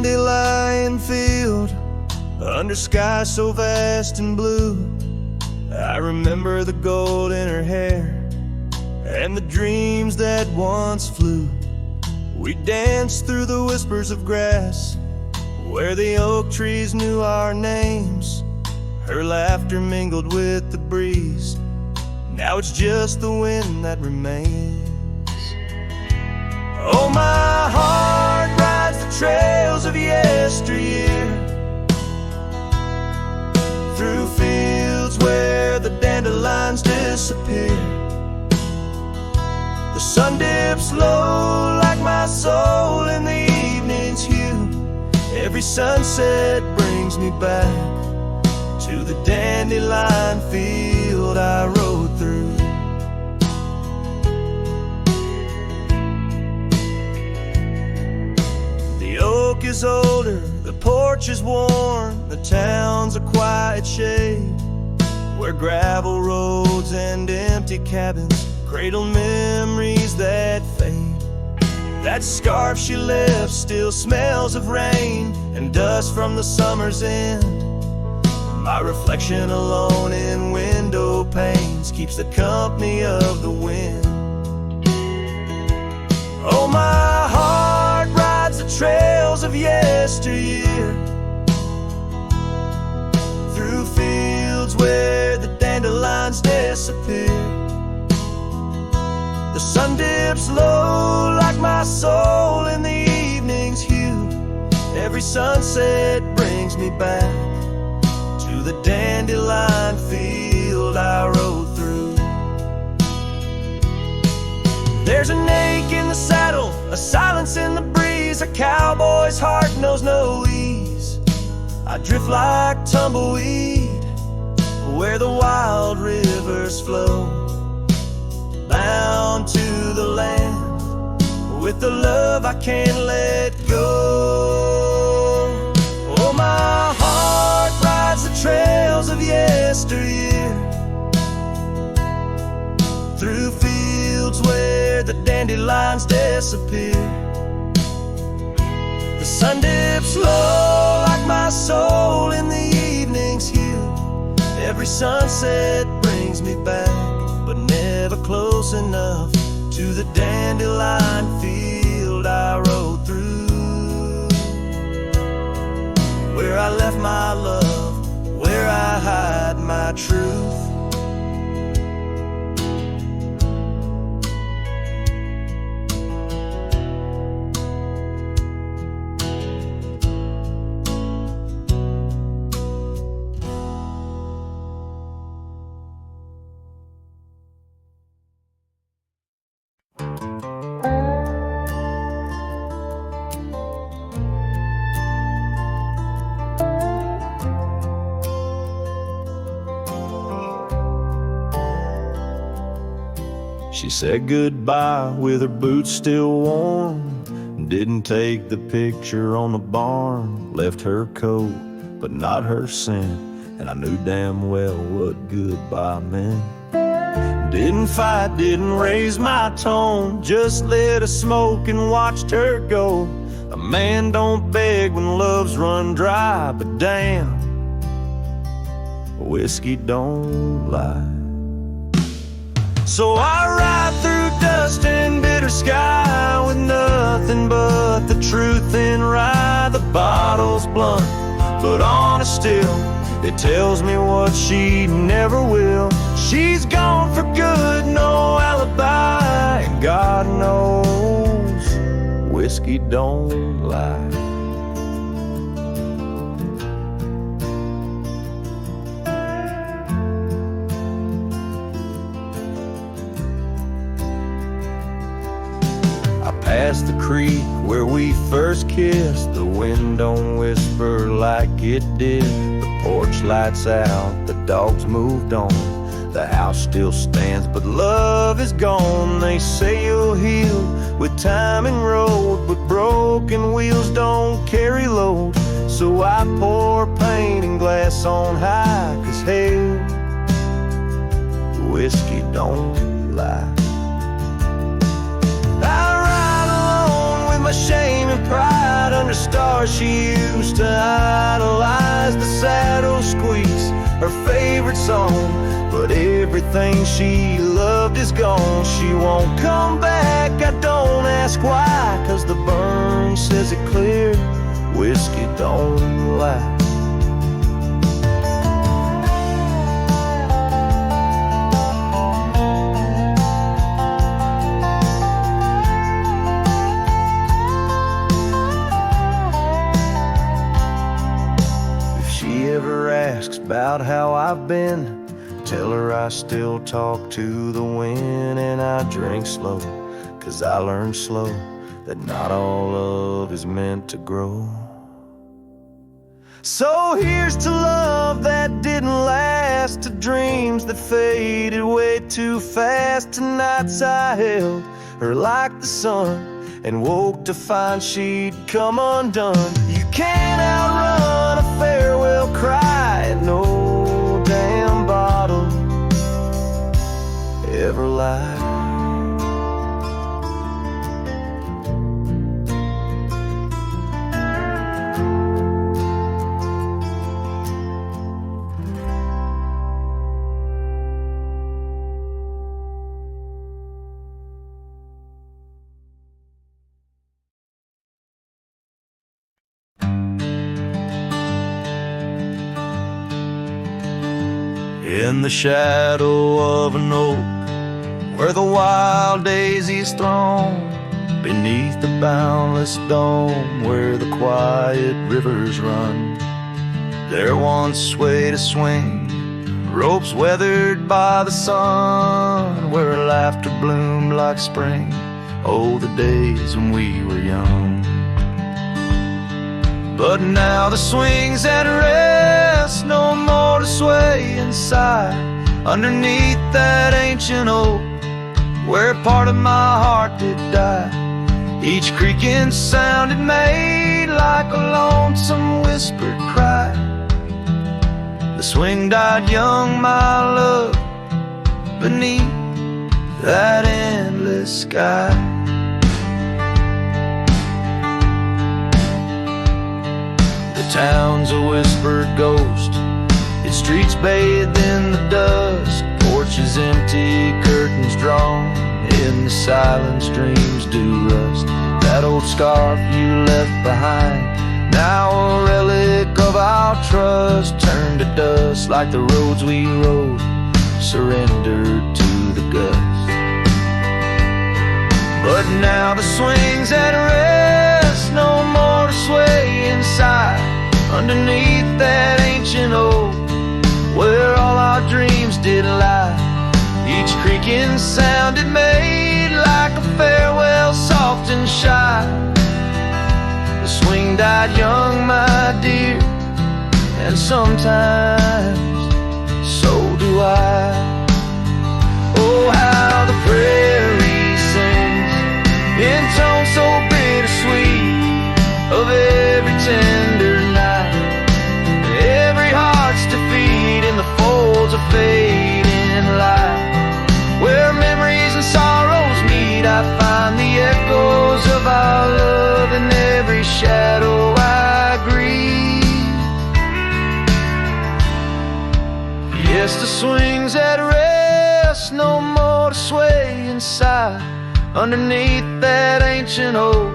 dandelion field, under sky so vast and blue. I remember the gold in her hair and the dreams that once flew. We danced through the whispers of grass where the oak trees knew our names. Her laughter mingled with the breeze. Now it's just the wind that remains. Oh, my heart rides the trails of yesteryear, through fields where the dandelions disappear. The sun dips low like my soul in the evening's hue. Every sunset brings me back to the dandelion field I rode through. The oak is older, the porch is worn, the town's a quiet shade, where gravel roads and empty cabins cradle memories that fade. That scarf she left still smells of rain and dust from the summer's end. My reflection alone in window panes keeps the company of the wind. Oh, my heart rides the trails of yesteryear, through fields where the dandelions disappear. The sun dips low like my soul in the evening's hue. Every sunset brings me back to the dandelion field I rode through. There's an ache in the saddle, a silence in the breeze. A cowboy's heart knows no ease. I drift like tumbleweed where the wild rivers flow, bound to the land with the love I can't let go. Oh, my heart rides the trails of yesteryear, through fields where the dandelions disappear. The sun dips low like my soul in the evening's hue. Every sunset brings me back, but never close enough to the dandelion field I rode through, where I left my love, where I hide my truth. She said goodbye with her boots still warm, didn't take the picture on the barn, left her coat but not her scent, and I knew damn well what goodbye meant. Didn't fight, didn't raise my tone, just lit a smoke and watched her go. A man don't beg when love's run dry, but damn, whiskey don't lie. So I ride through dust and bitter sky with nothing but the truth in rye. The bottle's blunt, but honest still, it tells me what she never will. She's gone for good, no alibi, and God knows whiskey don't lie. Past the creek where we first kissed, the wind don't whisper like it did. The porch lights out, the dogs moved on, the house still stands, but love is gone. They say you'll heal with time and road, but broken wheels don't carry load. So I pour paint and glass on high, 'cause hell, whiskey don't lie. My shame and pride under stars guitar she used to idolize, the saddle squeaks, her favorite song. But everything she loved is gone. She won't come back, I don't ask why, 'cause the burn says it clear, whiskey don't lie. Asks about how I've been, tell her I still talk to the wind, and I drink slow, 'cause I learned slow that not all love is meant to grow. So here's to love that didn't last, to dreams that faded way too fast, to nights I held her like the sun and woke to find she'd come undone. You can't outrun a farewell cry, and no damn bottle ever lied. In the shadow of an oak, where the wild daisies throng, beneath the boundless dome, where the quiet rivers run, there once swayed a swing, ropes weathered by the sun, where laughter bloomed like spring. Oh, the days when we were young. But now the swing's at rest, no more to sway inside, underneath that ancient oak, where part of my heart did die. Each creaking sound it made like a lonesome whispered cry. The swing died young, my love, beneath that endless sky. The town's a whispered ghost, its streets bathed in the dust, porches empty, curtains drawn, in the silence dreams do rust. That old scarf you left behind, now a relic of our trust, turned to dust like the roads we rode, surrendered to the gust. But now the swing's at rest, no more to sway inside, underneath that ancient oak, where all our dreams did lie. Each creaking sound it made like a farewell, soft and shy. The swing died young, my dear, and sometimes so do I. Oh, how the prairie sings in tones so bittersweet of every tender night, and every heart's defeat in the folds of fading light. Where memories and sorrows meet, I find the echoes of our love in every shadow I grieve. Yes, the swing's at rest, no more to sway inside, underneath that ancient oak,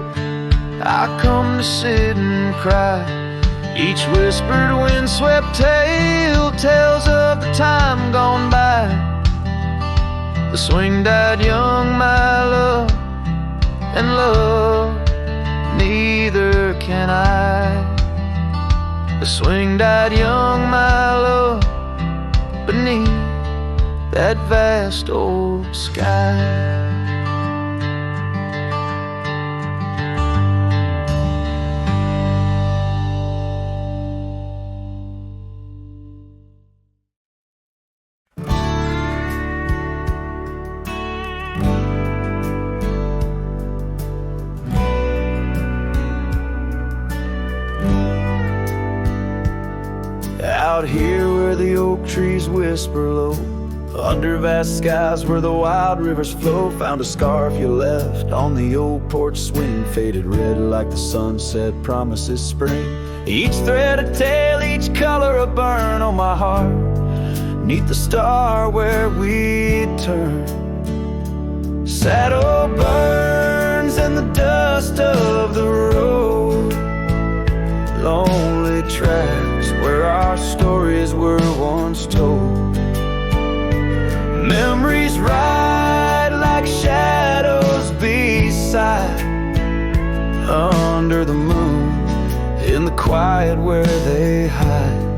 I come to sit and cry. Each whispered windswept tale tells of the time gone by. The swing died young, my love, and love neither can I. The swing died young, my love, beneath that vast old sky. Out here where the oak trees whisper low, Under vast skies where the wild rivers flow, found a scarf you left on the old porch swing, faded red like the sunset promises spring. Each thread a tale, each color a burn on my heart, 'neath the star where we turn. Saddle burns in the dust of the road, lonely tracks where our stories were once told. Memories ride like shadows beside, under the moon, in the quiet where they hide.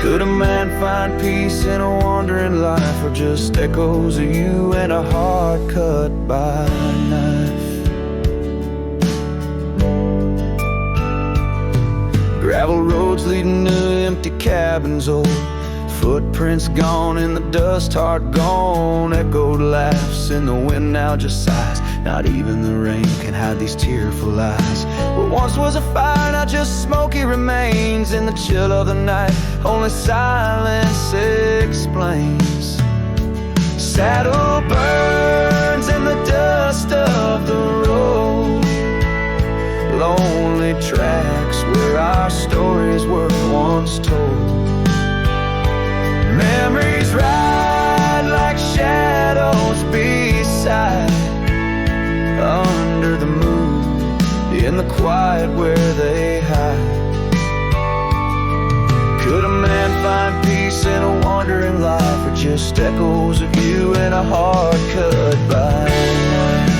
Could a man find peace in a wandering life, or just echoes of you and a heart cut by a knife? Gravel roads leading to empty cabins, old footprints gone in the dust, heart gone. Echoed laughs in the wind now just sighs. Not even the rain can hide these tearful eyes. What once was a fire, now just smoky remains. In the chill of the night, only silence explains. Saddle burns in the dust of the road, lonely tracks where our stories were once told. Memories ride like shadows beside, under the moon, in the quiet where they hide. Could a man find peace in a wandering life, or just echoes of you and a heart cut by a knife?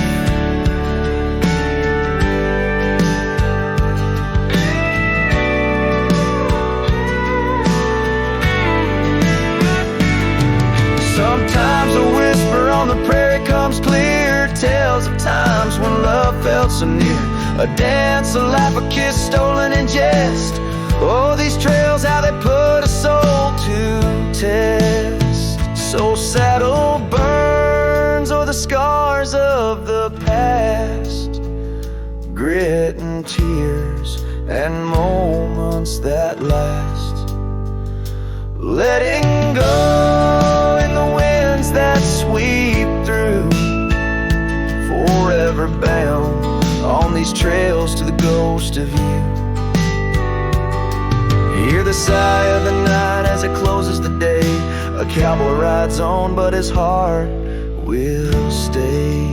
Sometimes a whisper on the prairie comes clear, tales of times when love felt so near. A dance, a laugh, a kiss stolen in jest. Oh, these trails, how they put a soul to test. So saddle burns, or the scars of the past, grit and tears and moments that last. Letting go in the winds that sweep through, forever bound on these trails to the ghost of you. Hear the sigh of the night as it closes the day. A cowboy rides on, but his heart will stay.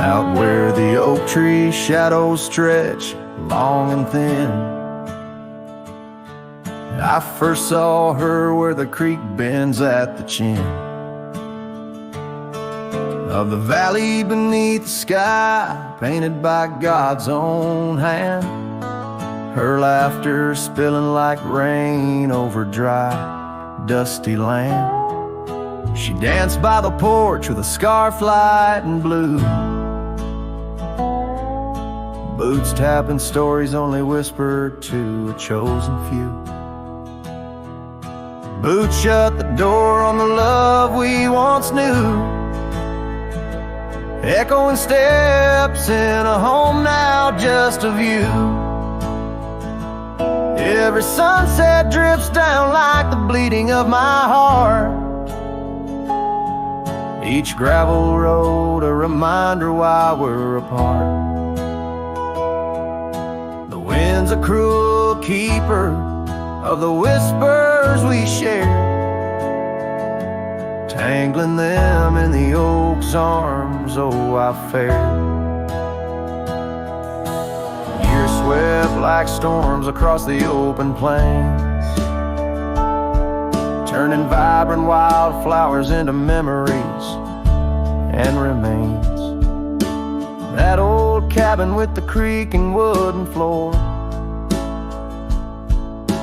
Out where the oak tree shadows stretch long and thin, I first saw her where the creek bends at the chin of the valley beneath the sky, painted by God's own hand. Her laughter spilling like rain over dry, dusty land. She danced by the porch with a scarf light and blue, boots tapping stories only whispered to a chosen few. Boots shut the door on the love we once knew, echoing steps in a home now just of you. Every sunset drips down like the bleeding of my heart, each gravel road a reminder why we're apart. Wind's a cruel keeper of the whispers we share, tangling them in the oak's arms. Oh, I fared. Years swept like storms across the open plains, turning vibrant wildflowers into memories and remains. That old cabin with the creak and wooden floor,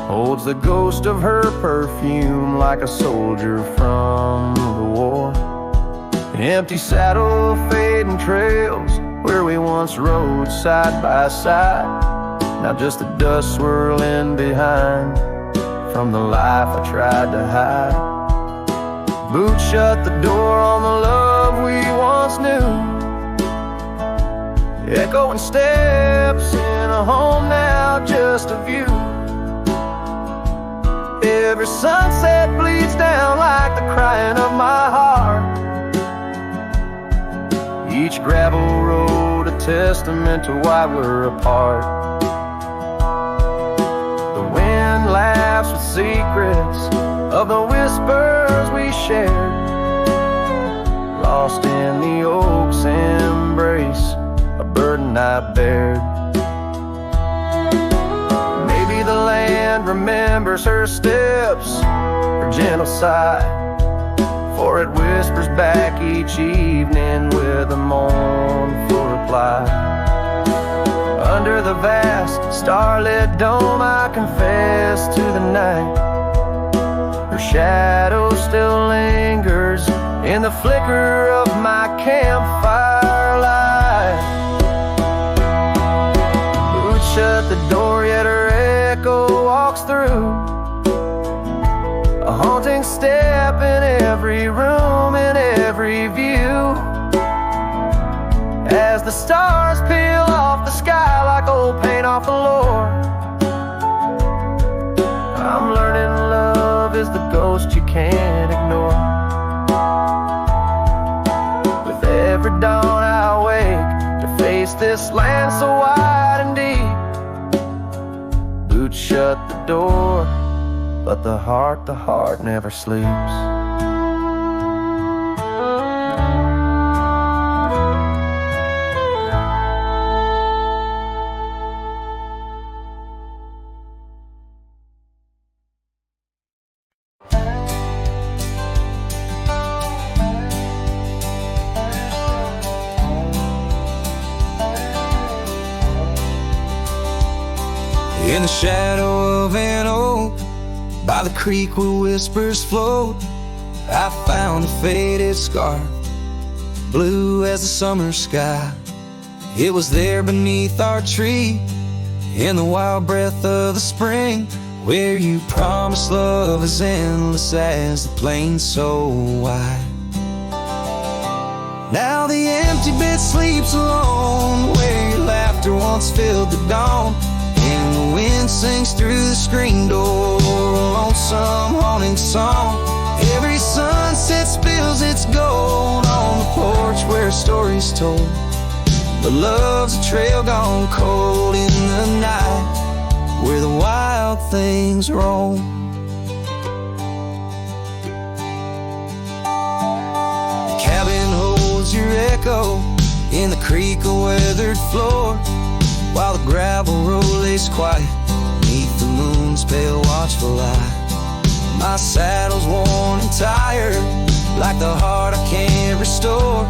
holds the ghost of her perfume like a soldier from the war. Empty saddle, fading trails where we once rode side by side. Now just the dust swirling behind from the life I tried to hide. Boots shut the door on the love we once knew. Echoing steps in a home now just a view. Every sunset bleeds down like the crying of my heart. Each gravel road a testament to why we're apart. The wind laughs with secrets of the whispers we shared, lost in the oak's embrace, a burden I bared. Maybe the land remembers her steps, her gentle sigh, for it whispers back each evening with a mournful reply. Under the vast starlit dome I confess to the night. Her shadow still lingers in the flicker of my campfire light. Boots shut the door yet her echo walks through, a haunting step in every room, in every view. As the stars peel off the sky like old paint off the floor, I'm learning love is the ghost you can't ignore. With every dawn I wake to face this land so wide and deep. Boots shut the door, but the heart never sleeps. In the shadow of an oak, by the creek where whispers float, I found a faded scarf, blue as the summer sky. It was there beneath our tree, in the wild breath of the spring, where you promised love as endless as the plain so wide. Now the empty bed sleeps alone, where your laughter once filled the dawn, and the wind sings through the screen door, a lonesome haunting song. Every sunset spills its gold on the porch where a story's told, but love's a trail gone cold in the night where the wild things roam. The cabin holds your echo in the creek a weathered floor, while the gravel road lays quiet beneath the moon's pale watchful light. My saddle's worn and tired, like the heart I can't restore,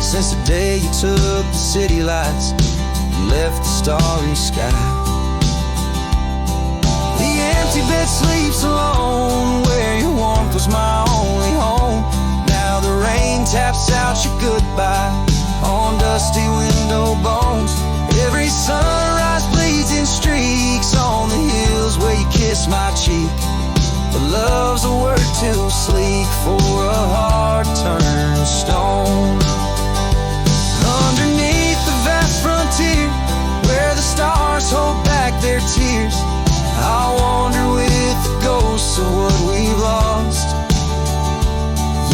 since the day you took the city lights and left the starry sky. The empty bed sleeps alone, where your warmth was my only home. Now the rain taps out your goodbye on dusty window bones. Every sunrise bleeds in streaks on the hills where you kiss my cheek, but love's a word too sleek for a heart turned stone. Underneath the vast frontier, where the stars hold back their tears, I wander with the ghosts of what we've lost.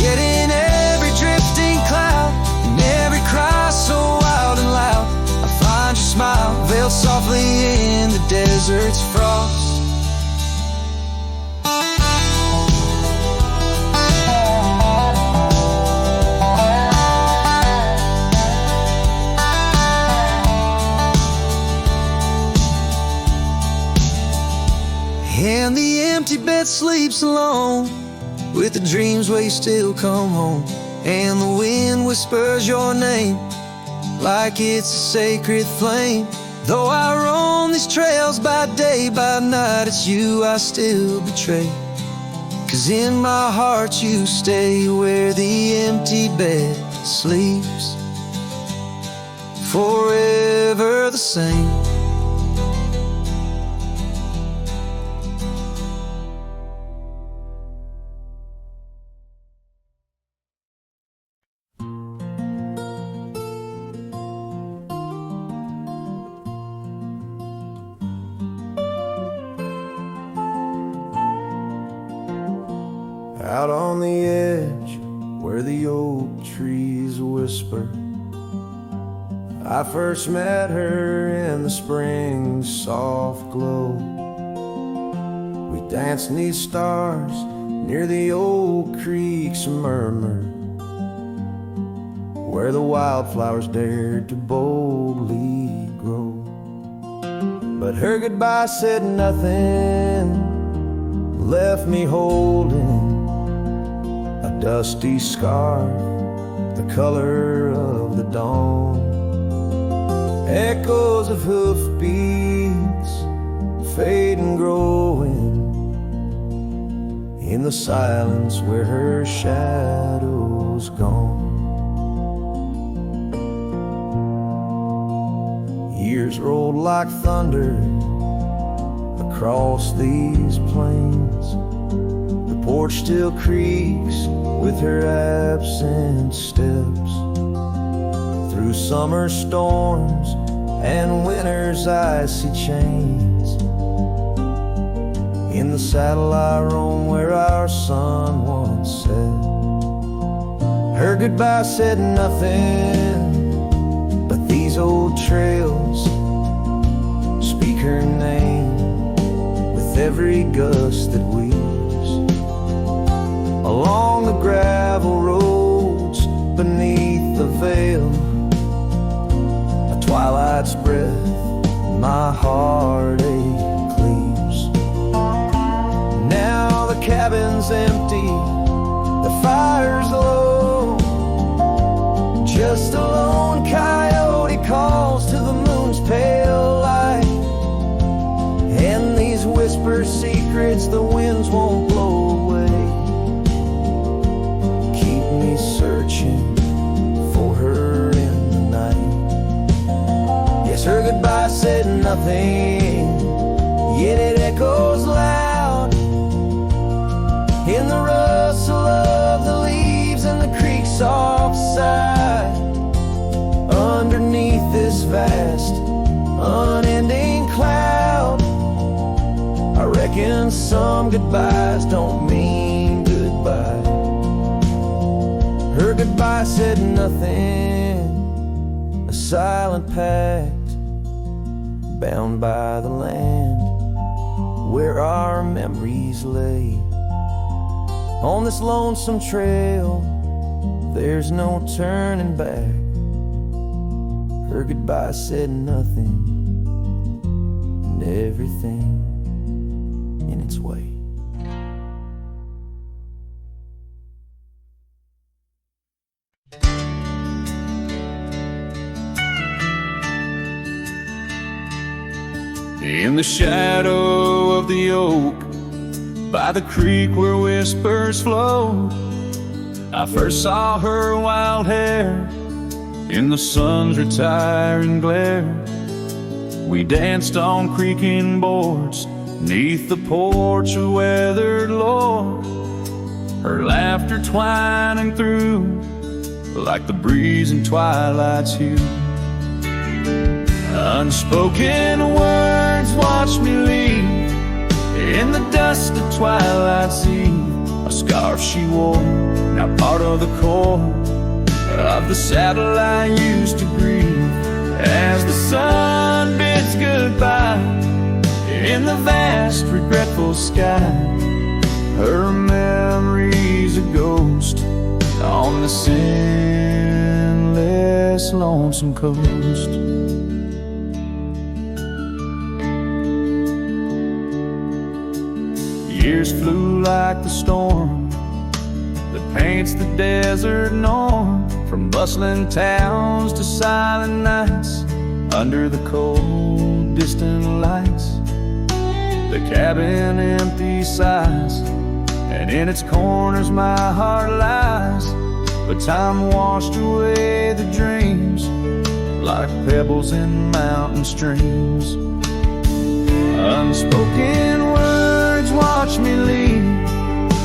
Yet in every drifting cloud, in every cry so wild and loud, I find your smile veiled softly in the desert's frost. And the empty bed sleeps alone, with the dreams where you still come home, and the wind whispers your name like it's a sacred flame. Though I roam these trails by day, by night, it's you I still betray. 'Cause in my heart you stay where the empty bed sleeps, forever the same. Out on the edge where the oak trees whisper, I first met her in the spring's soft glow. We danced 'neath stars near the old creek's murmur, where the wildflowers dared to boldly grow. But her goodbye said nothing, left me holding a dusty scarf, the color of the dawn. Echoes of hoofbeats fade and growing in the silence where her shadow's gone. Years rolled like thunder across these plains. The porch still creaks with her absent steps, through summer storms and winter's icy chains. In the saddle I roam where our sun once set. Her goodbye said nothing, but these old trails speak her name with every gust that weaves along the gravel roads beneath the veil. A twilight's breath my heartache cleaves. Now the cabin's empty, the fire's low, just a lone coyote calls to the moon's pale light. And these whisper secrets the winds won't blow away, keep me searching for her in the night. Yes, her goodbye said nothing, yet it echoes loud in the rustle of the leaves and the creek's soft sigh. Underneath this vast, unending cloud, I reckon some goodbyes don't mean goodbye. Her goodbye said nothing, a silent pact bound by the land where our memories lay. On this lonesome trail, there's no turning back. Her goodbye said nothing, and everything in its way. In the shadow of the oak, by the creek where whispers flow, I first saw her wild hair in the sun's retiring glare. We danced on creaking boards 'neath the porch of weathered lore, her laughter twining through like the breeze in twilight's hue. Unspoken words watched me leave in the dust of twilight's eve. A scarf she wore, now part of the core of the saddle I used to grieve. As the sun bids goodbye in the vast regretful sky, her memory's a ghost on this endless lonesome coast. Years flew like the storm that paints the desert norm, from bustling towns to silent nights under the cold distant lights. The cabin empty sighs, and in its corners my heart lies. But time washed away the dreams like pebbles in mountain streams. Unspoken words watch me leave.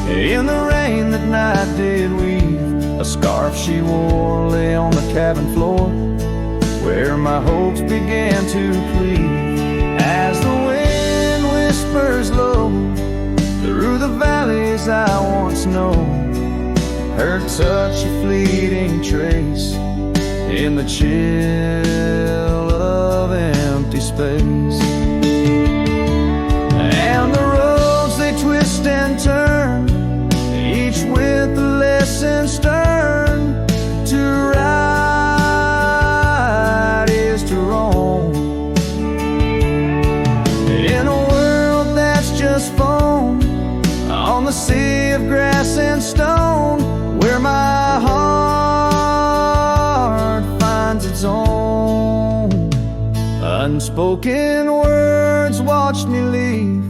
In the rain that night did weave. A scarf she wore lay on the cabin floor, where my hopes began to plead. As the wind whispers low through the valleys I once known, her touch a fleeting trace in the chill of empty space. And the roads they twist and turn, each with a lesson stern. To ride is to roam in a world that's just foam, on the sea of grass and stone, where my heart finds its own. Unspoken words watched me leave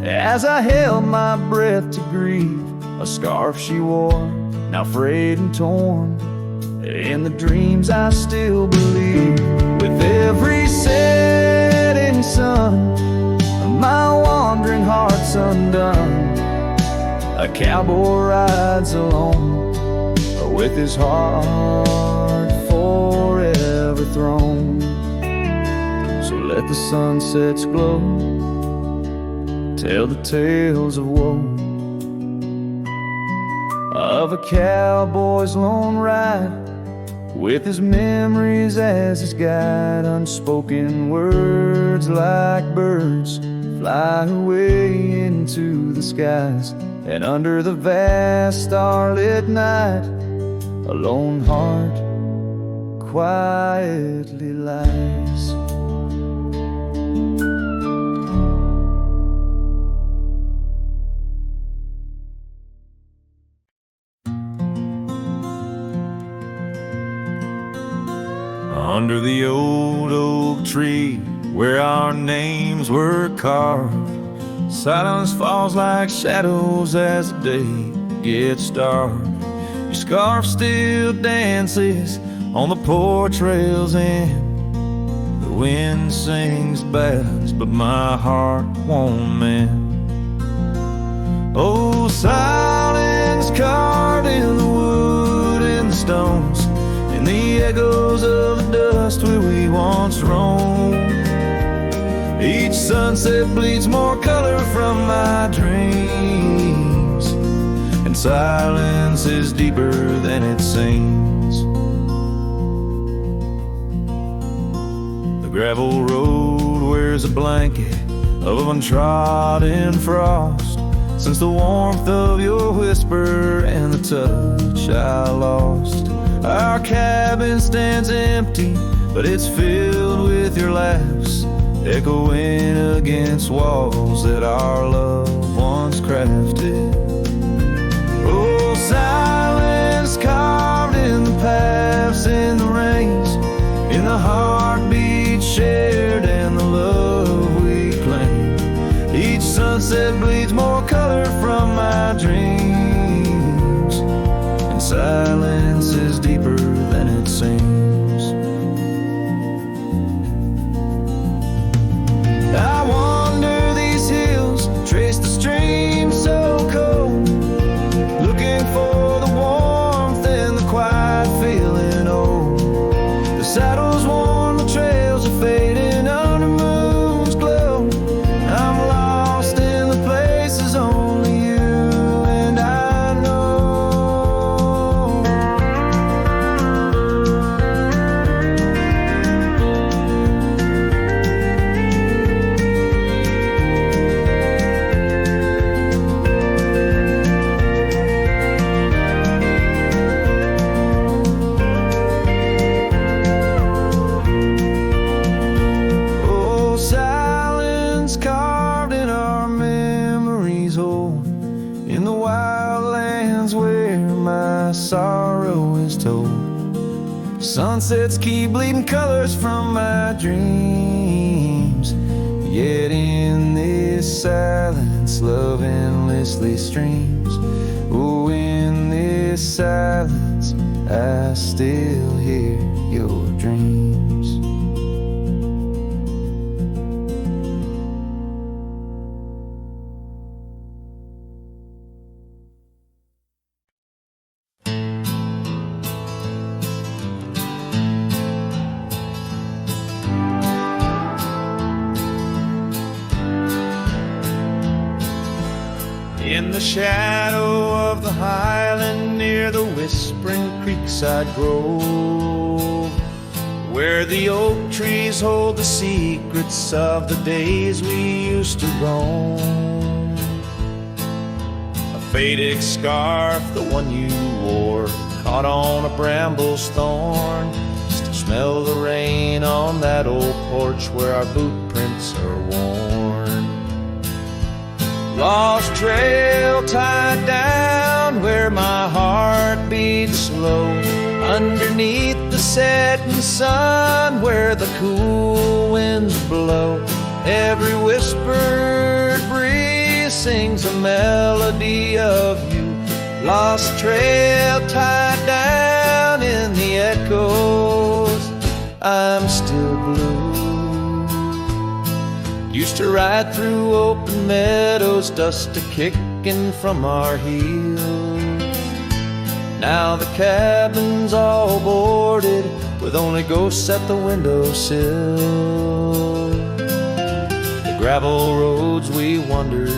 as I held my breath to grieve. A scarf she wore, now frayed and torn, in the dreams I still believe. With every setting sun, my wandering heart's undone. A cowboy rides alone, with his heart forever thrown. So let the sunsets glow, tell the tales of woe, of a cowboy's lone ride, with his memories as his guide. Unspoken words like birds fly away into the skies, and under the vast starlit night, a lone heart quietly lies. Under the old oak tree where our names were carved, silence falls like shadows as the day gets dark. Your scarf still dances on the porch rails, and the wind sings ballads, but my heart won't mend. Oh, silence carved in the wood and the stones, and the echoes of the dust where we once roamed. Each sunset bleeds more color from my dreams, and silence is deeper than it seems. The gravel road wears a blanket of untrodden frost, since the warmth of your whisper and the touch I lost. Our cabin stands empty, but it's filled with your laughs, echoing against walls that our love once crafted. Oh, silence carved in the paths, in the rains, in the heartbeat shared and the love we claim. Each sunset bleeds more color from my dreams, and silence is deeper than it seems. I wander these hills, trace the stream so cold, looking for the warmth and the quiet feeling old. The saddle's worn, the trails are fading under moon's glow. I'm lost in the places only you and I know. Oh, silence carved in our memories old, in the wild lands where my sorrow is told. Sunsets keep bleeding colors from my dreams, Yet in this silence love endlessly streams. Oh, in this silence I still hear your dreams. In the shadow of the highland near the whispering creekside grove, where the oak trees hold the secrets of the days we used to roam. A faded scarf, the one you wore, caught on a bramble's thorn. Still smell the rain on that old porch where our boot prints are worn. Lost trail tied down where my heart beats slow, underneath the setting sun where the cool winds blow. Every whispered breeze sings a melody of you. Lost trail tied down in the echoes, I'm still blue. Used to ride through open meadows, dust a-kicking from our heels. Now the cabin's all boarded, with only ghosts at the windowsill. The gravel roads we wandered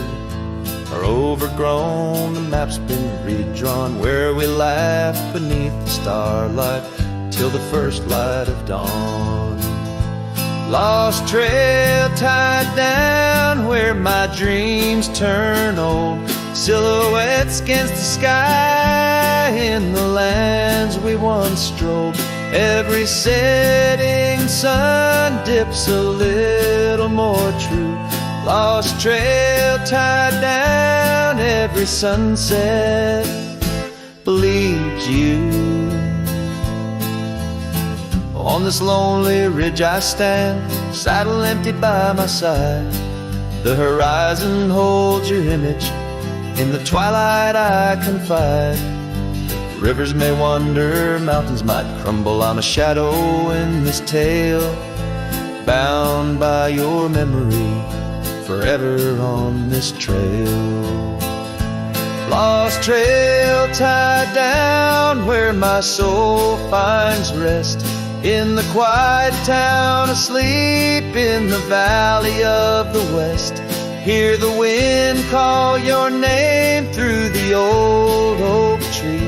are overgrown, the map's been redrawn, where we laughed beneath the starlight till the first light of dawn. Lost trail tied down where my dreams turn old, silhouettes against the sky in the lands we once strolled. Every setting sun dips a little more true. Lost trail tied down, every sunset bleeds you. On this lonely ridge I stand, saddle empty by my side. The horizon holds your image, in the twilight I confide. Rivers may wander, mountains might crumble, I'm a shadow in this tale, bound by your memory, forever on this trail. Lost trail tied down where my soul finds rest, in the quiet town asleep in the valley of the west. Hear the wind call your name through the old oak tree.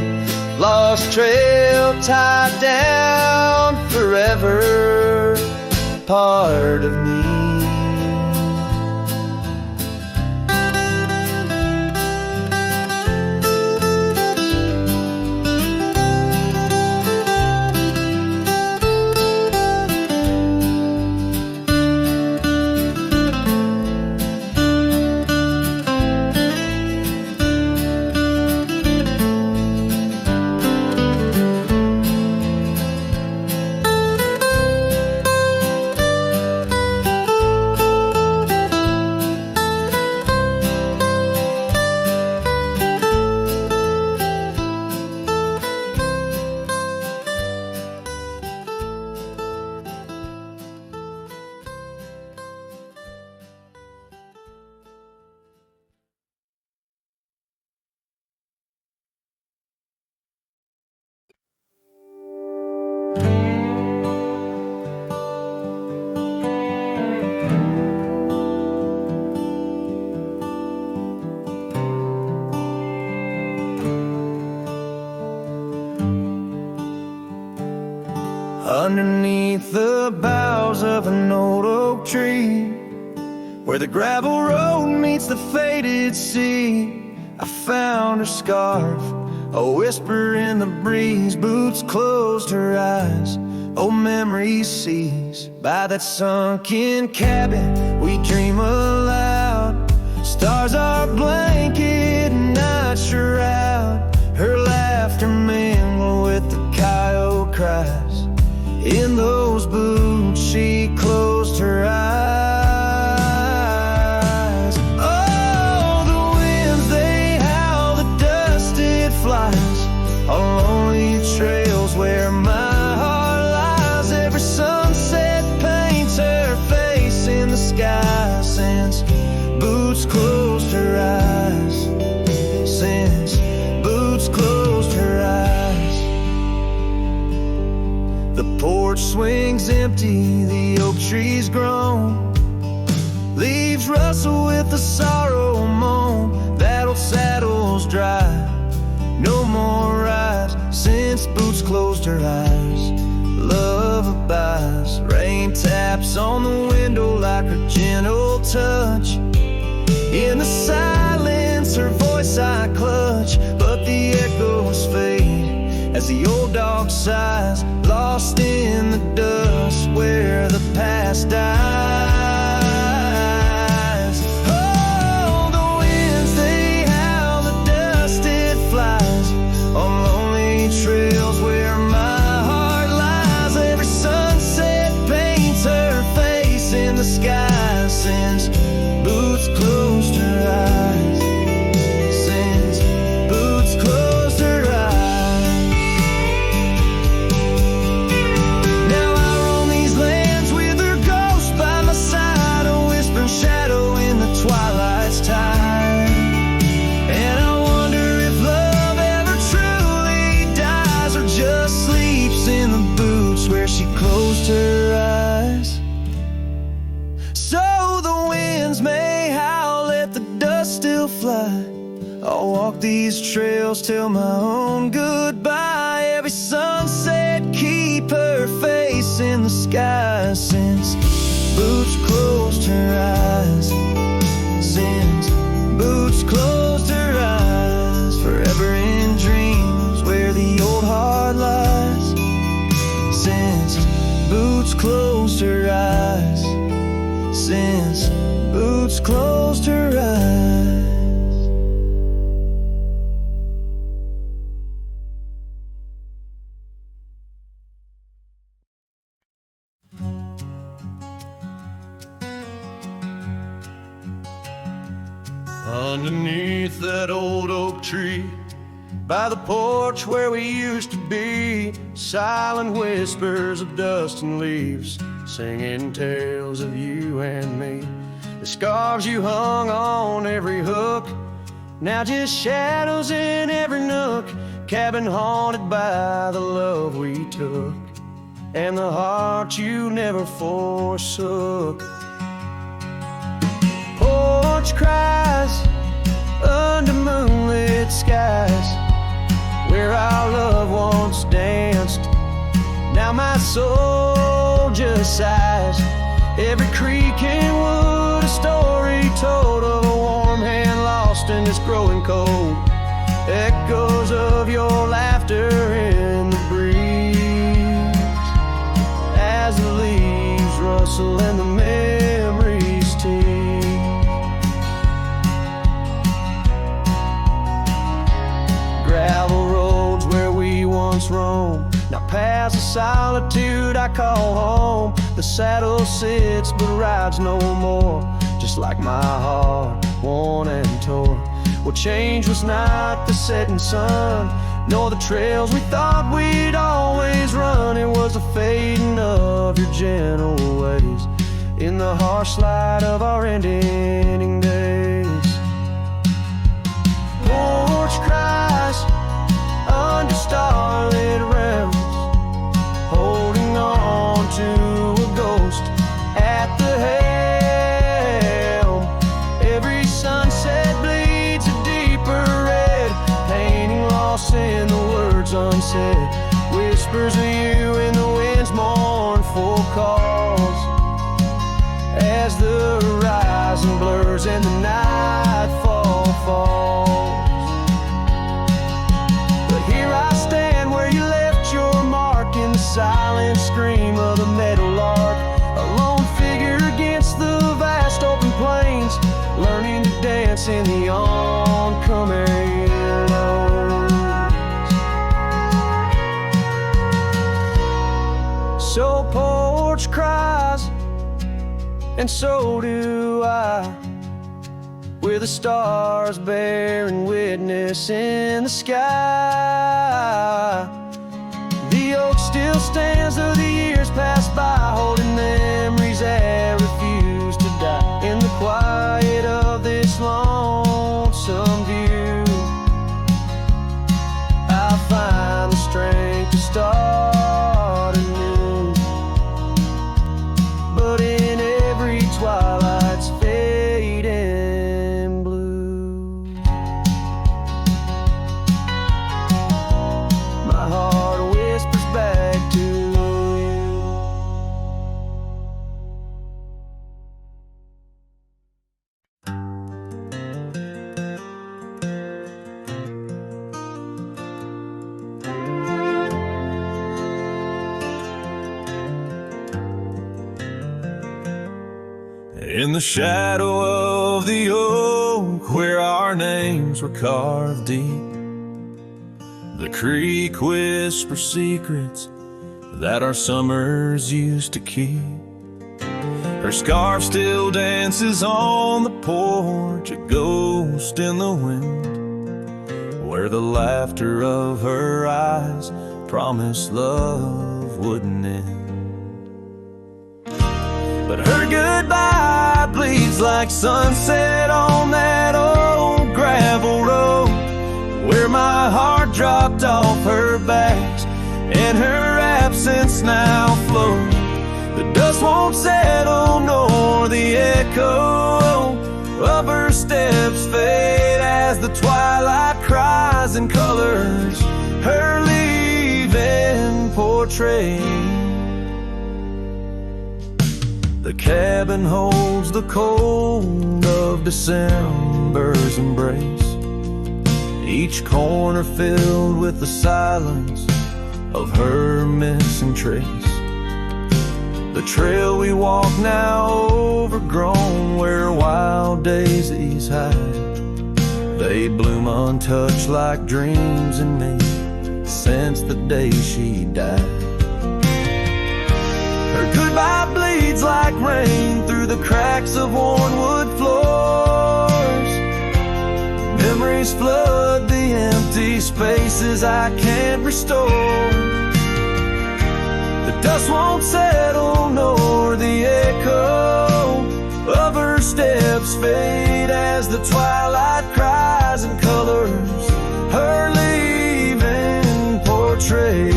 Lost trail tied down, forever part of me. Underneath the boughs of an old oak tree, where the gravel road meets the faded sea, I found her scarf, a whisper in the breeze. Boots closed her eyes, old memories seize. By that sunken cabin we dream aloud, stars are blanket, night shroud. Her laughter mingle with the coyote cries. In those boots she closed her eyes. porch swings empty, the oak tree's grown. Leaves rustle with the sorrow moan. That old saddle's dry, no more rides since Boots closed her eyes. Love abides, rain taps on the window like her gentle touch. In the silence, her voice I clutch, but the echoes fade as the old dog sighs, lost in the dust where the past dies. Oh, the winds they howl, the dust it flies on lonely trails where my heart lies. Every sunset paints her face in the sky since Boots closed her eyes. Since Boots closed her eyes. Now I roam these lands with her ghost by my side, a whispering shadow in the twilight's tide. And I wonder if love ever truly dies or just sleeps in the boots where she closed her eyes. So the winds may howl, let the dust still fly. I'll walk these trails till my own goodbye. Every sunset keep her face in the sky since Boots closed her eyes. Since Boots closed her eyes. Forever in dreams where the old heart lies. Since Boots closed her eyes. Since Boots closed her eyes. Underneath that old oak tree, by the porch where we used to be, silent whispers of dust and leaves, singing tales of you and me. The scarves you hung on every hook, now just shadows in every nook. Cabin haunted by the love we took, and the heart you never forsook. Porch cries under moonlit skies, where our love once danced. Now my soul just sighs. Every creek and wood, a story told of a warm hand lost in this growing cold. Echoes of your laughter in the breeze, as the leaves rustle and the memories tease. Gravel roads where we once roamed, now paths of solitude I call home. The saddle sits but rides no more, just like my heart, worn and torn. What changed was not the setting sun, nor the trails we thought we'd always run. It was the fading of your gentle ways in the harsh light of our ending days. Porch cries under starlit realms, holding on to a ghost at the helm. Every sunset bleeds a deeper red, painting loss in the words unsaid. Whispers of you in the wind's mournful calls, as the horizon blurs and the nightfall falls. But here I stand where you left your mark, in the silent scream of the meadowlark, a lone figure against the vast open plains, learning to dance in the oncoming lows. So porch cries, and so do I, where the stars bearing witness in the sky. The oak still stands though the years pass by, holding memories that refuse to die. In the quiet of this lonesome view, I find the strength to start anew. in the shadow of the oak where our names were carved deep. The creek whispers secrets that our summers used to keep. Her scarf still dances on the porch, a ghost in the wind, where the laughter of her eyes promised love wouldn't end. But her goodbye bleeds like sunset on that old gravel road, where my heart dropped off her back and her absence now flows. The dust won't settle nor the echo of her steps fade as the twilight cries and colors her leaving portrait. The cabin holds the cold of December's embrace, each corner filled with the silence of her missing trace. The trail we walk now overgrown, where wild daisies hide, they bloom untouched like dreams in me since the day she died. Her goodbye bleeds like rain through the cracks of worn wood floors. Memories flood the empty spaces I can't restore. The dust won't settle nor the echo of her steps fade as the twilight cries and colors her leaving portrait.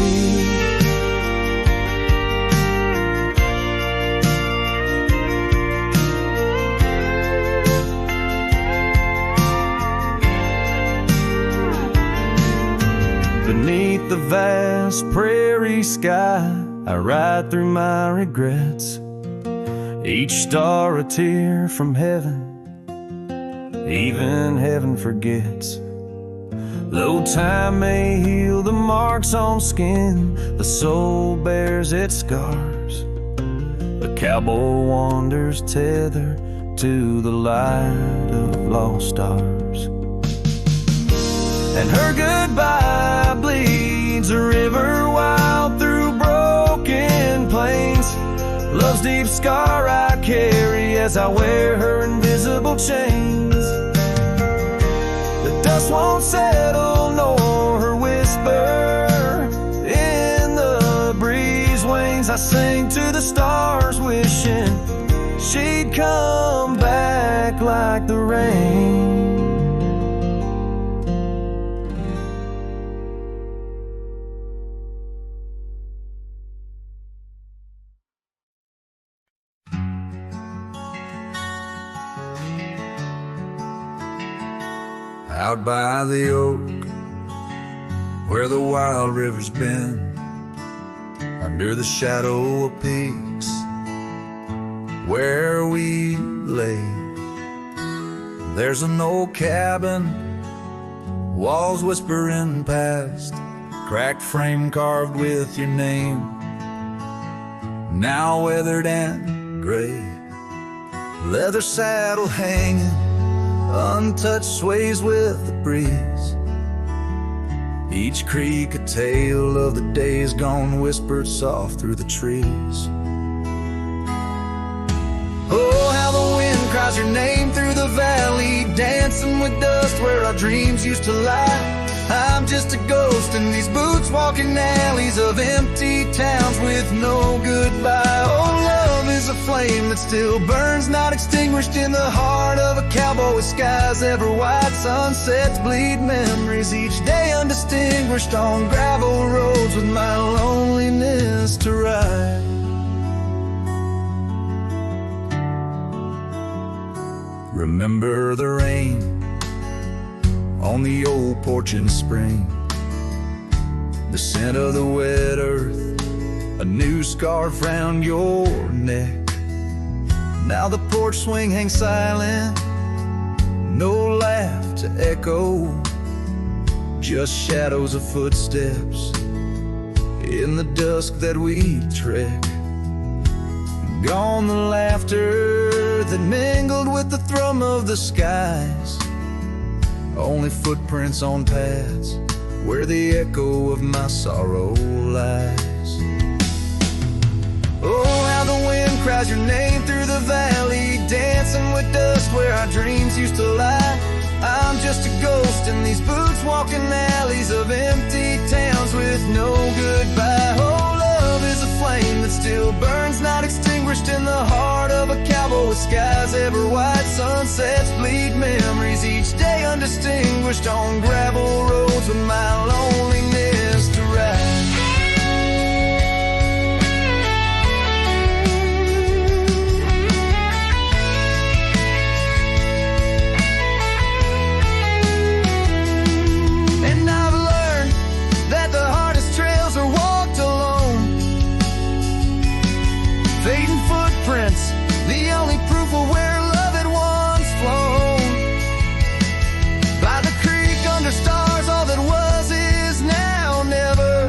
Beneath the vast prairie sky, I ride through my regrets, each star a tear from heaven, even heaven forgets. Though time may heal the marks on skin, the soul bears its scars. The cowboy wanders tethered to the light of lost stars. And her goodbye bleeds a river wild through broken plains, love's deep scar I carry as I wear her invisible chains. The dust won't settle nor her whisper in the breeze wanes. I sing to the stars wishing she'd come back like the rain. Out by the oak, where the wild river's been, under the shadow of peaks, where we lay, there's an old cabin, walls whispering past, cracked frame carved with your name, now weathered and gray, leather saddle hanging, untouched sways with the breeze. Each creek a tale of the days gone whispered soft through the trees. Oh, how the wind cries your name through the valley, dancing with dust where our dreams used to lie. I'm just a ghost in these boots walking alleys of empty towns with no goodbye. Oh, love is a flame that still burns, not extinguished in the heart of a cowboy with skies ever white. Sunsets bleed memories each day undistinguished on gravel roads with my loneliness to ride. Remember the rain on the old porch in spring, the scent of the wet earth, a new scarf round your neck. Now the porch swing hangs silent, no laugh to echo, just shadows of footsteps in the dusk that we trek. Gone the laughter earth had mingled with the thrum of the skies. Only footprints on paths where the echo of my sorrow lies. Oh, how the wind cries your name through the valley, dancing with dust where our dreams used to lie. I'm just a ghost in these boots, walking alleys of empty towns with no goodbye. Oh, love is a flame that still burns, not extinguished in the heart of a cowboy with skies ever white. Sunsets bleed memories each day undistinguished on gravel roads with my loneliness to ride. The only proof of where love had once flown. By the creek under stars, all that was is now never.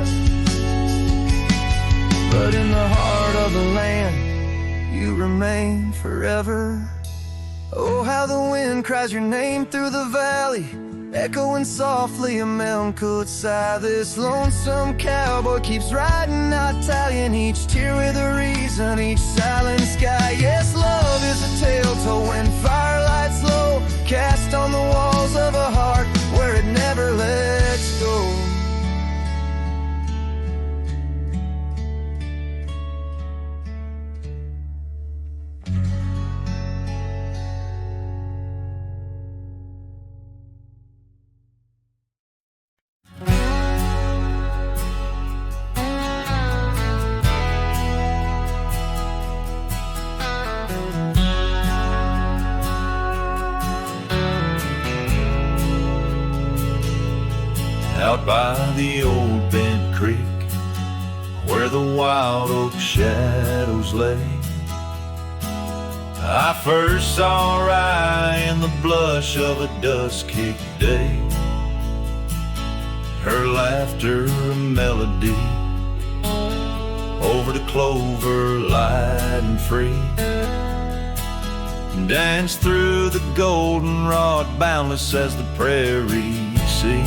But in the heart of the land, you remain forever. Oh, how the wind cries your name through the valley, echoing softly a melancholy sigh. This lonesome cowboy keeps riding, not tallying each tear with a reason, each silent sky. Yes, love is a tale told when firelights low, cast on the walls of a heart where it never lets go. Out by the old bent creek, where the wild oak shadows lay, I first saw Rye in the blush of a dusk-kicked day. Her laughter a melody over the clover, light and free, danced through the goldenrod, boundless as the prairie sea.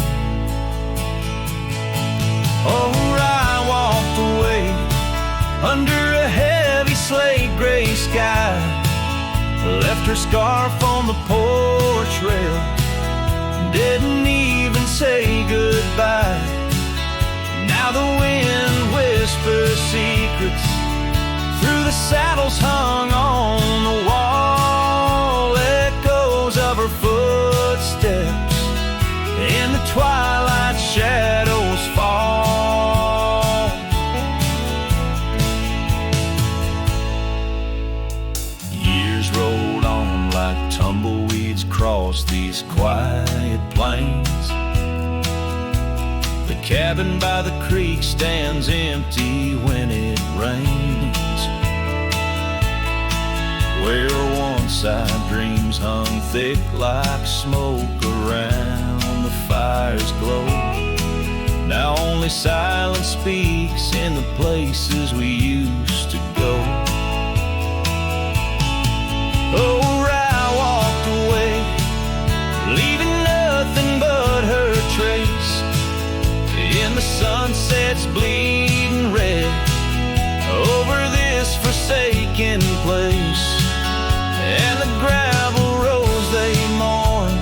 Oh, I walked away under a heavy slate gray sky, left her scarf on the porch rail, didn't even say goodbye. Now the wind whispers secrets through the saddles hung on the wall, echoes of her footsteps in the twilight shadows fall. Years rolled on like tumbleweeds across these quiet plains. The cabin by the creek stands empty when it rains, where once our dreams hung thick like smoke around the fire's glow. Now only silence speaks in the places we used to go. Oh, I walked away, leaving nothing but her trace in the sunset's bleeding red over this forsaken place. And the gravel roads they mourn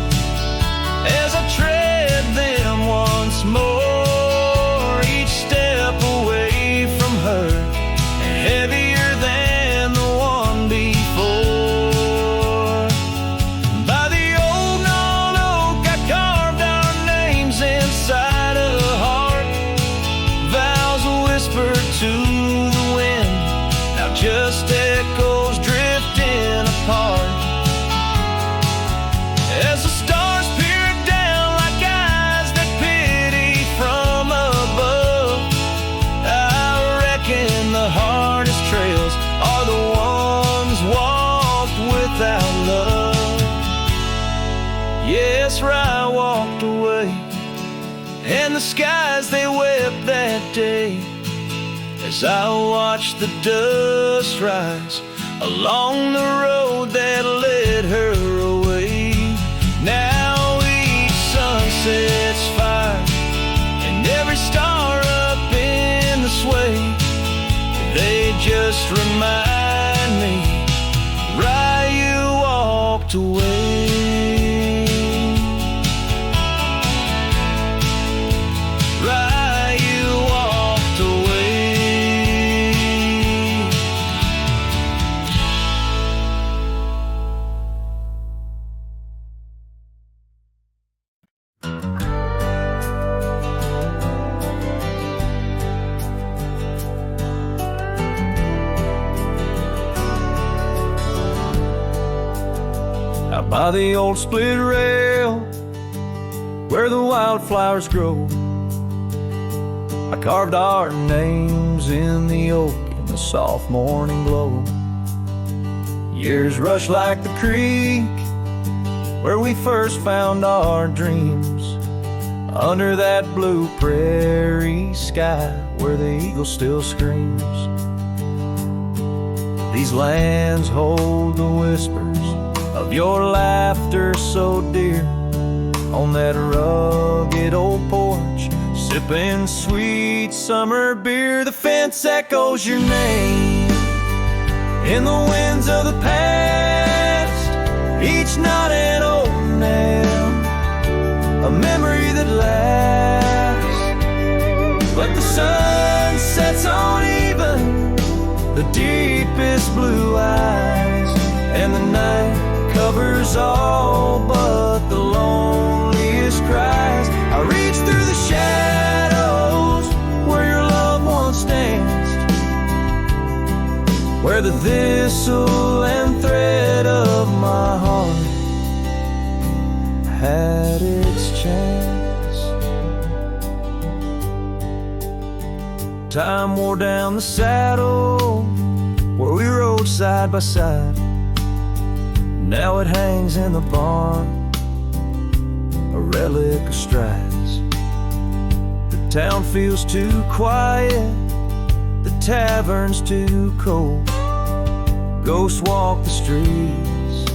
as I tread them once more, each step away from her heavier than the one before. By the old gnarled oak I carved our names inside a heart, vows whispered to the wind, now just echoes drifting apart. As the stars peer down like eyes that pity from above, I reckon the hardest trails are the ones walked without love. Yes, Rye walked away, and the skies they wept that day as I watched the dust rise along the road that led her away. Now each sunset's fire, and every star up in the sway, they just remind me why you walked away. Why you walked away. Out by the old split rail where the wildflowers grow, I carved our names in the oak in the soft morning glow. Years rush like the creek where we first found our dreams, under that blue prairie sky where the eagle still screams. These lands hold the whispers of your laughter so dear, on that rugged old porch, sipping sweet summer beer. The fence echoes your name in the winds of the past, each knot an old nail, a memory that lasts. But the sun sets on even the deepest blue eyes, and the night covers all but the loneliest cries. I reach through the shadows where your loved ones danced, where the thistle and thread of my heart had its chance. Time wore down the saddle where we rode side by side. Now it hangs in the barn, a relic of strides. The town feels too quiet, the tavern's too cold. Ghosts walk the streets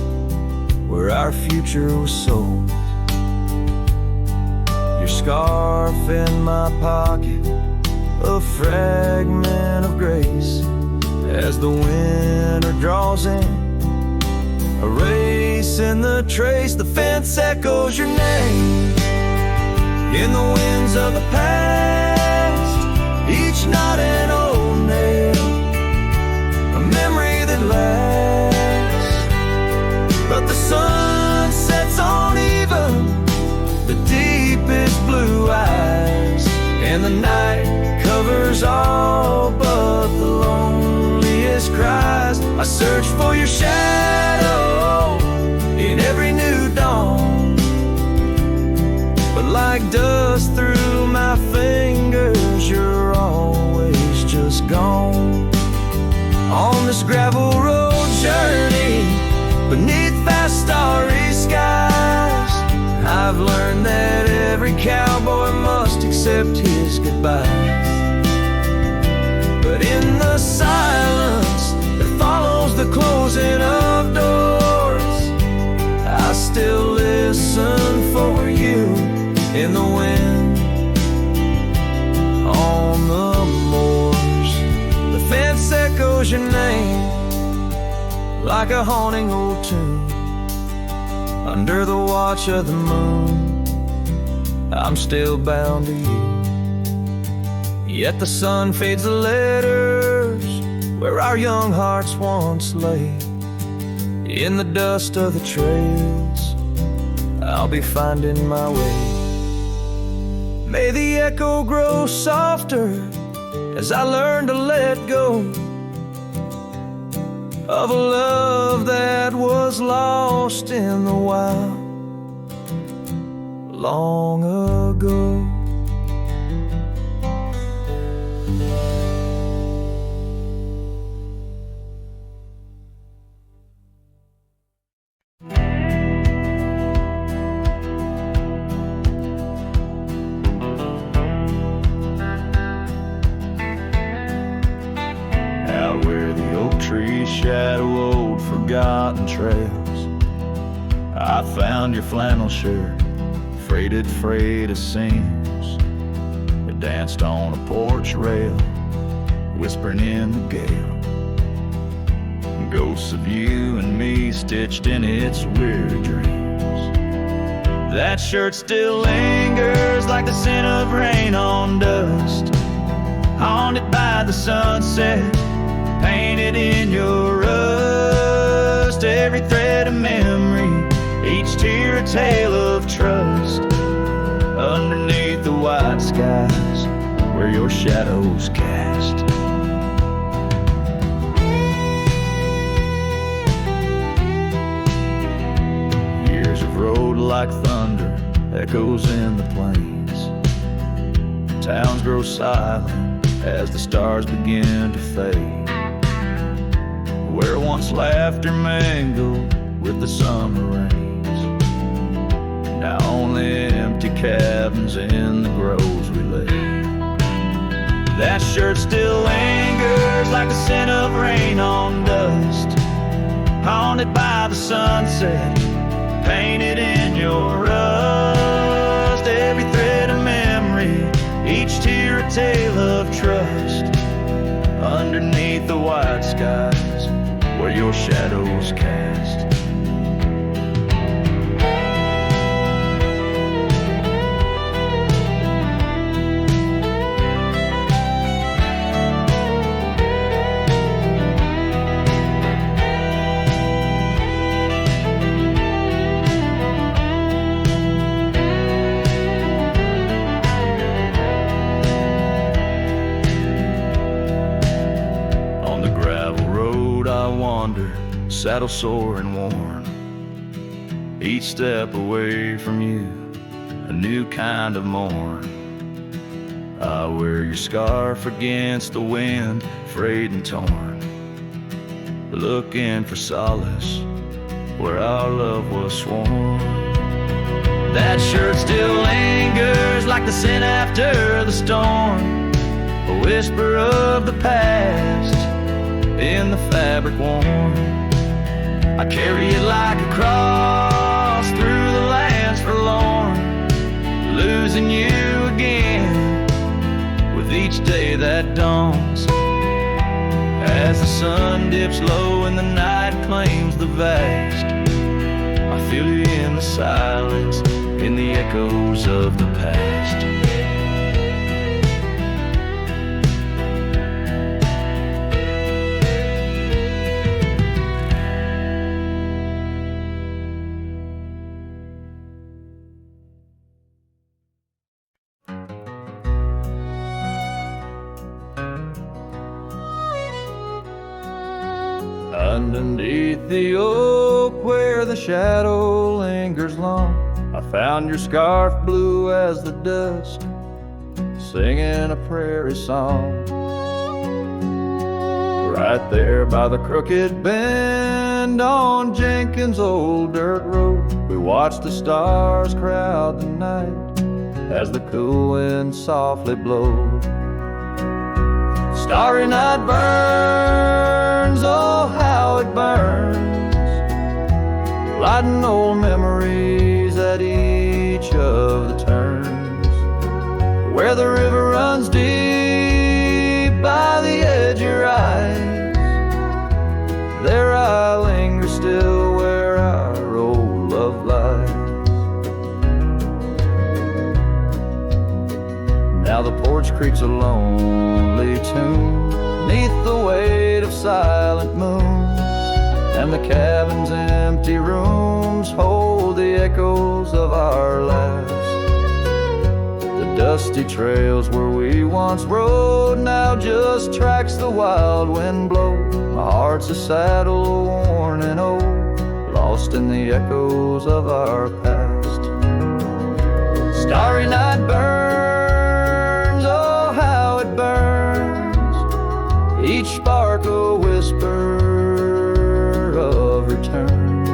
where our future was sold. Your scarf in my pocket, a fragment of grace, as the winter draws in, a race in the trace. The fence echoes your name in the winds of the past, each knot an old nail, a memory that lasts. But the sun sets on even the deepest blue eyes, and the night covers all but the loneliest cries. I search for your shadow in every new dawn, but like dust through my fingers, you're always just gone. On this gravel road journey beneath fast starry skies, I've learned that every cowboy must accept his goodbyes. But in the silence that follows the closing of doors, I still listen for you in the wind on the moors. The fence echoes your name like a haunting old tune. Under the watch of the moon, I'm still bound to you. Yet the sun fades the letters where our young hearts once lay. In the dust of the trails, I'll be finding my way. May the echo grow softer as I learn to let go of a love that was lost in the wild long ago. Out where the oak trees shadow forgotten trails. I found your flannel shirt, freighted freight of seams. It danced on a porch rail, whispering in the gale. Ghosts of you and me stitched in its weird dreams. That shirt still lingers like the scent of rain on dust, haunted by the sunset, painted in your rust. Every thread a memory, each tear a tale of trust. Underneath the white skies where your shadows cast. Years of road like thunder echoes in the plains. Towns grow silent as the stars begin to fade. Where once laughter mingled with the summer rains, now only empty cabins in the groves we lay. That shirt still lingers like the scent of rain on dust, haunted by the sunset, painted in your rust. Every thread a memory, each tear a tale of trust. Underneath the white skies where your shadows cast. Saddle sore and worn, each step away from you, a new kind of morn. I wear your scarf against the wind, frayed and torn, looking for solace where our love was sworn. That shirt still lingers like the scent after the storm, a whisper of the past in the fabric worn. I carry it like a cross through the lands forlorn, losing you again with each day that dawns. As the sun dips low and the night claims the vast, I feel you in the silence, in the echoes of the past. Underneath the oak where the shadow lingers long, I found your scarf blue as the dusk, singing a prairie song. Right there by the crooked bend on Jenkins' old dirt road, we watched the stars crowd the night as the cool wind softly blowed. Starry night burns, oh how it burns, lighting old memories at each of the turns. Where the river runs deep by the edge of your eyes, there I linger still where our old love lies. Now the porch creaks a lonely tune neath the weight of silent moons, and the cabin's empty rooms hold the echoes of our laughs. The dusty trails where we once rode now just tracks the wild wind blow. My heart's a saddle worn and old, lost in the echoes of our past. Starry night burns, oh how it burns, each spark a whisper of return.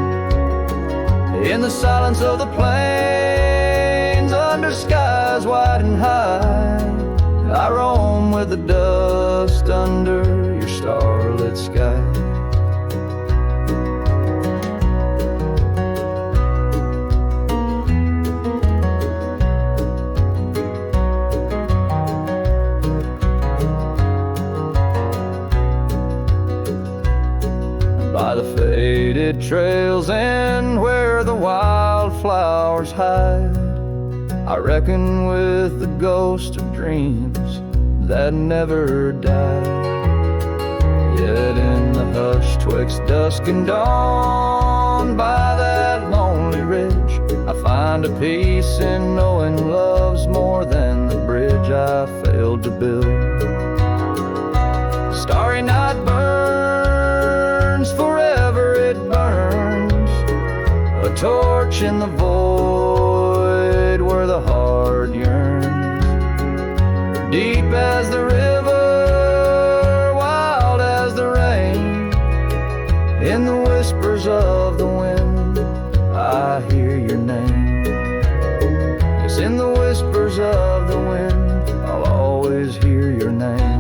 In the silence of the plains, under skies wide and high, I roam with the dust under your starlit sky. deserted trails and where the wildflowers hide. I reckon with the ghost of dreams that never die. Yet in the hush twixt dusk and dawn, by that lonely ridge, I find a peace in knowing love's more than the bridge I failed to build. Starry night burns, forever it burns, a torch in the void where the heart yearns. Deep as the river, wild as the rain, in the whispers of the wind, I hear your name. Yes, in the whispers of the wind, I'll always hear your name.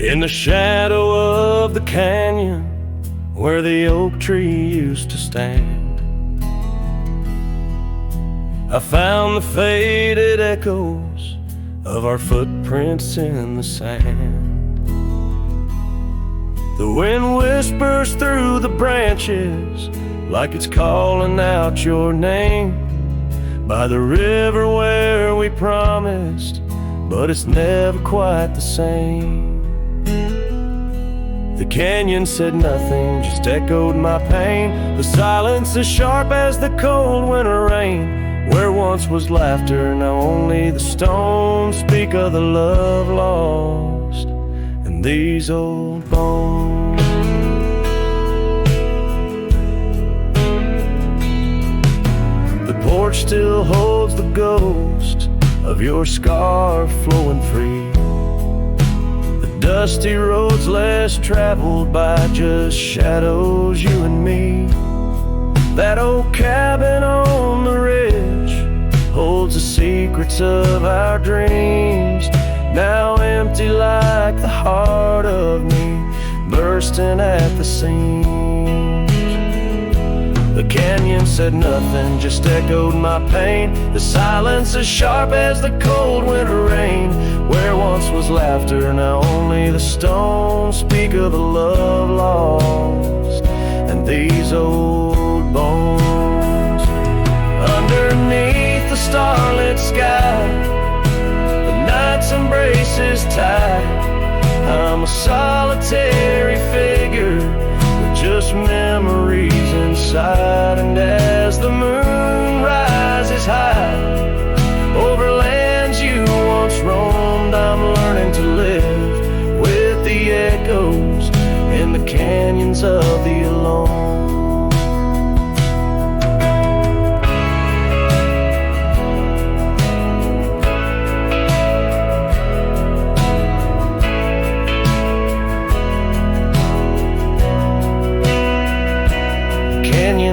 In the shadow of the canyon where the oak tree used to stand, I found the faded echoes of our footprints in the sand. The wind whispers through the branches like it's calling out your name, by the river where we promised, but it's never quite the same. The canyon said nothing, just echoed my pain. The silence as sharp as the cold winter rain. Where once was laughter, now only the stones speak of the love lost and these old bones. The porch still holds the ghost of your scarf flowing free. Dusty roads less traveled by just shadows, you and me. That old cabin on the ridge holds the secrets of our dreams, now empty like the heart of me, bursting at the seams. The canyon said nothing, just echoed my pain. The silence as sharp as the cold winter rain. Where once was laughter, now only the stones speak of the love lost and these old bones. Underneath the starlit sky, the night's embrace is tight. I'm a solitary figure with just memories inside. And as the moon rises high over lands you once roamed, I'm learning to live with the echoes in the canyons of the alone.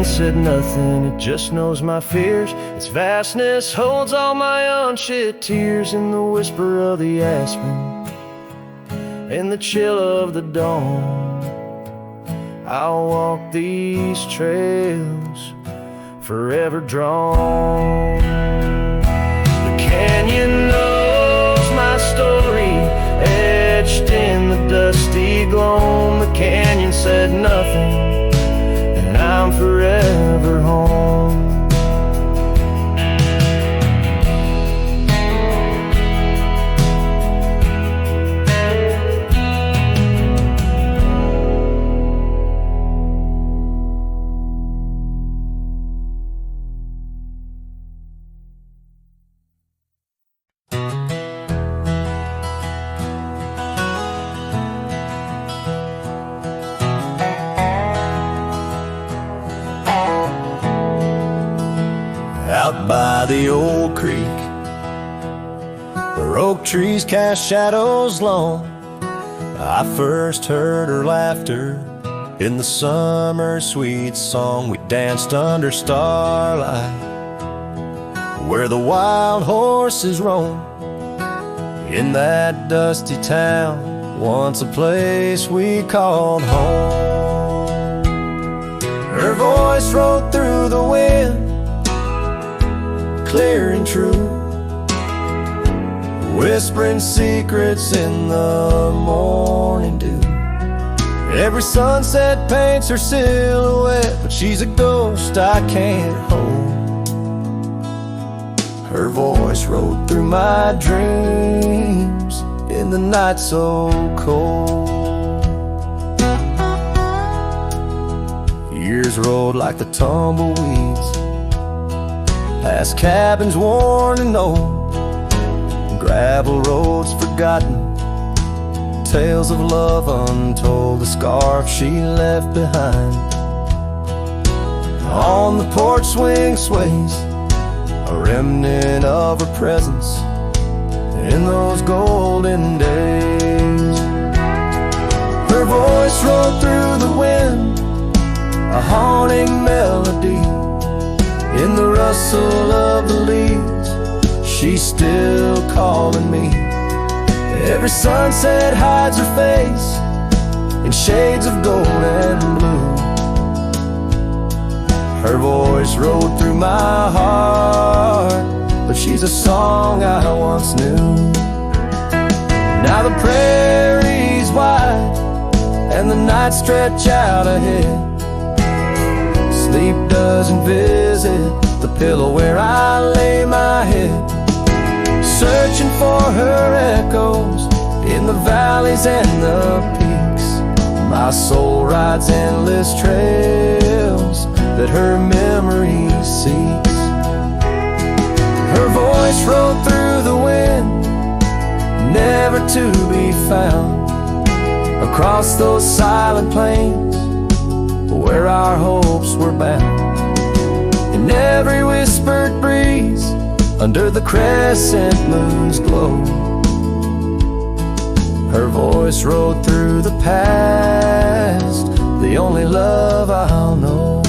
Said nothing, it just knows my fears. Its vastness holds all my unshed tears. In the whisper of the aspen, in the chill of the dawn, I'll walk these trails forever drawn. The canyon knows my story, etched in the dusty gloam. The canyon said nothing, I'm forever home. Out by the old creek, where oak trees cast shadows long, I first heard her laughter in the summer sweet song. We danced under starlight, where the wild horses roam. In that dusty town, once a place we called home. Her voice rode through the wind, clear and true, whispering secrets in the morning dew. Every sunset paints her silhouette, but she's a ghost I can't hold. Her voice rode through my dreams in the night so cold. Years rolled like the tumbleweeds, past cabins worn and old, gravel roads forgotten, tales of love untold, the scarf she left behind. On the porch swing sways a remnant of her presence in those golden days. Her voice rolled through the wind, a haunting melody. In the rustle of the leaves, she's still calling me. Every sunset hides her face in shades of gold and blue. Her voice rode through my heart, but she's a song I once knew. Now the prairie's wide and the nights stretch out ahead. Sleep doesn't visit the pillow where I lay my head, searching for her echoes in the valleys and the peaks. My soul rides endless trails that her memory seeks. Her voice rode through the wind, never to be found, across those silent plains where our hopes were bound. In every whispered breeze, under the crescent moon's glow, her voice rode through the past, the only love I'll know.